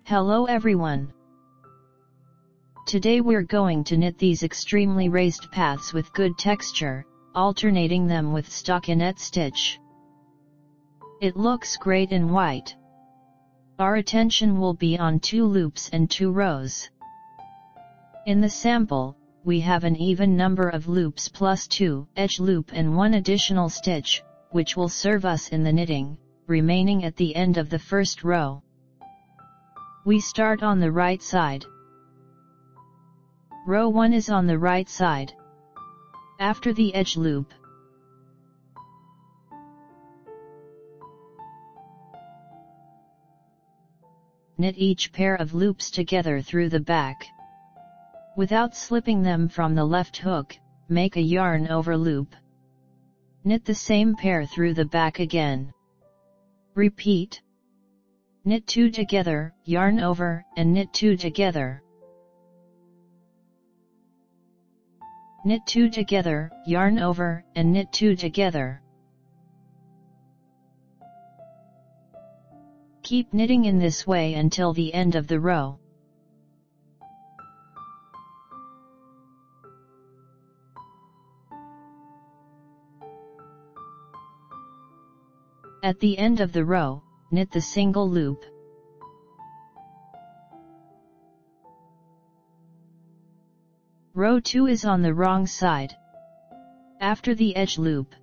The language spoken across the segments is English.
Hello everyone. Today we're going to knit these extremely raised paths with good texture, alternating them with stockinette stitch. It looks great in white. Our attention will be on 2 loops and 2 rows. In the sample, we have an even number of loops plus 2 edge loop and 1 additional stitch, which will serve us in the knitting, remaining at the end of the first row. We start on the right side. Row 1 is on the right side. After the edge loop, knit each pair of loops together through the back. Without slipping them from the left hook, make a yarn over loop. Knit the same pair through the back again. Repeat. Knit 2 together, yarn over, and knit 2 together. Knit 2 together, yarn over, and knit 2 together. Keep knitting in this way until the end of the row. At the end of the row, knit the single loop. Row 2 is on the wrong side. After the edge loop,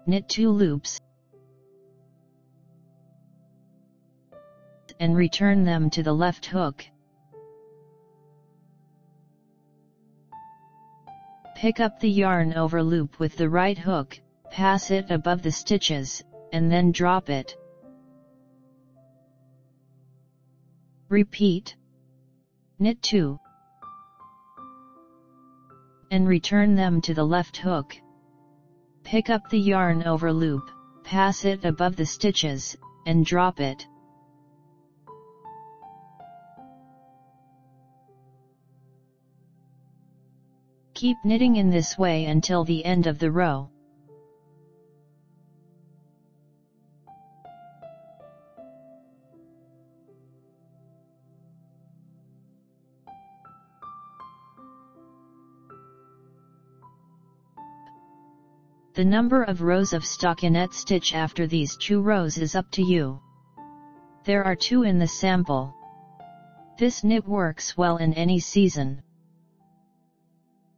knit 2 loops and return them to the left hook. Pick up the yarn over loop with the right hook, pass it above the stitches, and then drop it. Repeat. Knit 2 and return them to the left hook. Pick up the yarn over loop, pass it above the stitches, and drop it. Keep knitting in this way until the end of the row. The number of rows of stockinette stitch after these 2 rows is up to you. There are 2 in the sample. This knit works well in any season.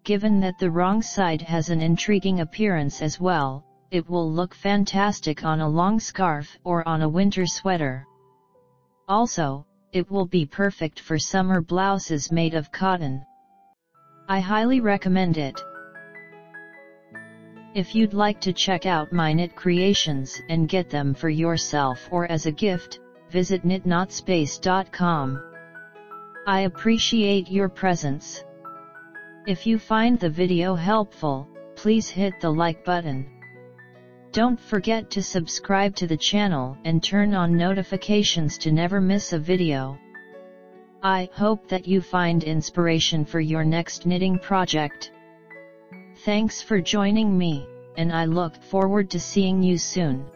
Given that the wrong side has an intriguing appearance as well, it will look fantastic on a long scarf or on a winter sweater. Also, it will be perfect for summer blouses made of cotton. I highly recommend it. If you'd like to check out my knit creations and get them for yourself or as a gift, visit knitnotspace.com. I appreciate your presence. If you find the video helpful, please hit the like button. Don't forget to subscribe to the channel and turn on notifications to never miss a video. I hope that you find inspiration for your next knitting project. Thanks for joining me, and I look forward to seeing you soon.